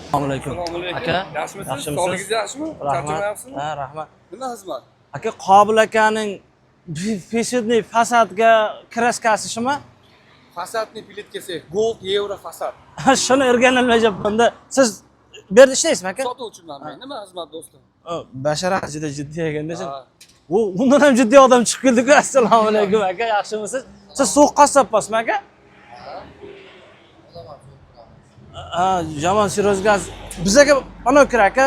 Assalomu alaykum. Aka, Yaxshimisiz? yaxshimisiz? Sog'ligingiz yaxshimi? Charchamayapsizmi? Ha, rahmat. Nima xizmat? Aka, Qobil akaning peshidniy fasadga kraskasi shumi? Fasadni plitkasi, gold, yevro fasad. Shuni o'rganolmayapman-da. Siz bu yerda ishlaysizmi aka? Sotuvchiman men. Nima xizmat do'stim? Bashara juda jiddiy ekanda. Ha. Undan ham jiddiy odam chiqib keldi-ku. Assalomu alaykum aka, yaxshimisiz? Siz suv qassobasizmi aka? Jamon Sirozgaz. Bizaga ana kerak aka,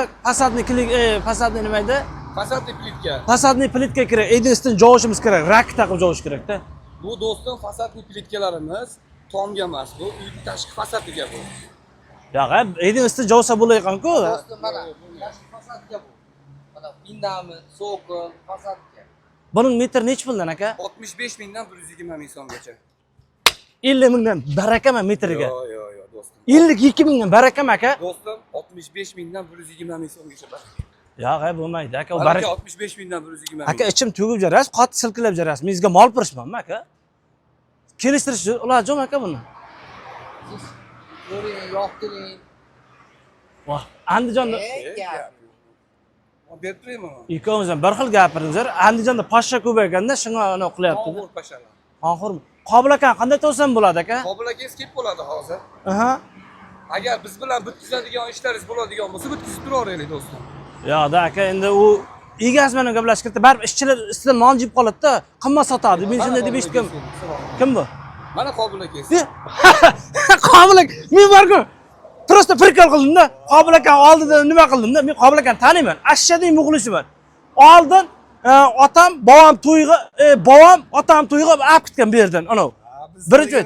fasadni nima edi? Fasadni plitka. Fasadni plitka kerak. Edinstdan jovishimiz kerak, rak taqib jovish kerak-da. Bu do'stim fasadni plitkalarimiz tomga emas, bu uyning tashqi fasadiga bu. Yo'q, Edinstdan jovsa bo'layotgan-ku. Do'stim mana tashqi fasadga bu. Mana bindami, so'qi, fasadga. Buning metr nech puldan aka? 65 mingdan 120 ming so'mgacha. 50 mingdan barakami metriga? Yo'q, do'stim. 52 mingdan barakami aka? Do'stim 65 mingdan 120 ming so'mgacha bor. Yo'q, bo'lmaydi aka. Baraka 65 mingdan 120 ming. Aka, ichim tugib jarasiz, qattiq silkilab jarasiz. Mengizga mol purishmanmi aka? Kelishtirish ilojimi aka buni? Siz ko'ring, yoqtiring. Voh, Andijonda Berib turaymi? ikkovimiz ham bir xil gapirdingizlar. Andijonda pashsha ko'payganda shunga uni qilyapti. Qo'l pashalar. Xonxo'rmi? Qobil aka qanday to'sam bo'ladi aka? Qobil akangiz kelib bo'ladi hozir. Aha. Agar biz bilan bitkazadigan ishlaringiz bo'ladigan bo'lsa, bitkazib turaveraylik do'stim. Yo'q-da aka, endi u egasi bilan gaplashib ketdi. Baribir ishchilar ustidan non jib qoladi-da, qimmat sotadi. Men shunday deb eshitdim. Kim bu? Mana Qobil akangiz. Qobil aka, men borku. Prosta prikol qildim-da. Qobil aka oldida nima qildim-da? Men Qobil akani taniyman. Ashshading muxlisiman. Oldin otam, bovam to'yga, otam to'yga olib ketgan bu yerdan, ana. Birinchi.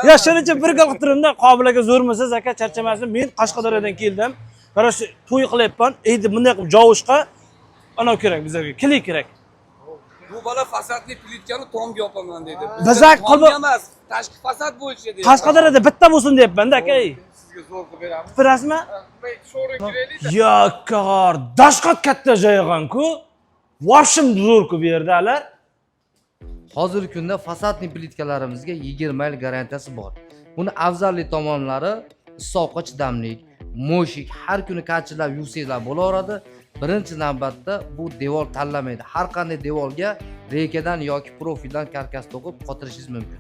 Ya shuning uchun prikol qilib turdim-da. Qobil aka zo'rmisiz aka, charchamasin. Men Qashqadaryodan keldim. Qarasha to'y qilyapman. Endi bunday qilib jovishqa ana kerak bizga. Kilik kerak. Bu bola fasadni plitkani tomga yopaman dedi. Bizak tomga emas, tashqi fasad bo'yicha dedi. Qashqadaryoda bitta bo'lsin deyapman-da aka. Sizga zo'r qilib beramiz. Birasmi? Sho'ri kiraylik. Yo'q, dashqat katta joygan-ku. Vashim zo'r-ku bu yerdalar. Hozirgi kunda fasadni plitkalarimizga 20 yil garantiyasi bor. Buni afzalli tomonlari issiqqa chidamlik, mo'shik, har kuni qanchalar yuvsanglar bo'laveradi. Birinchi navbatda bu devor tanlamaydi. Har qanday devorga rekadan yoki profildan karkas to'qib qotirishingiz mumkin.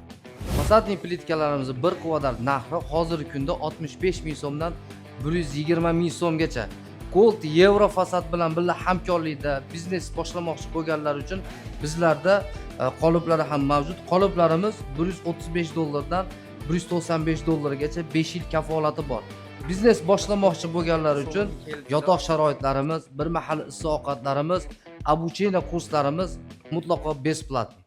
Fasadni plitkalarimizni bir kvadrat narxi hozirgi kunda 65 ming so'mdan 120 ming so'mgacha. Gold yevro fasad bilan birga hamkorlikda biznes boshlamoqchi bo'lganlar uchun bizlarda qoliplari ham mavjud. Qoliplarimiz 135 dollardan 195 dollargacha 5 yil kafolati bor. Biznes boshlamoqchi bo'lganlar uchun yotoq sharoitlarimiz, bir mahal issiq ovqatlarimiz, обучение kurslarimiz mutlaqo besplatni.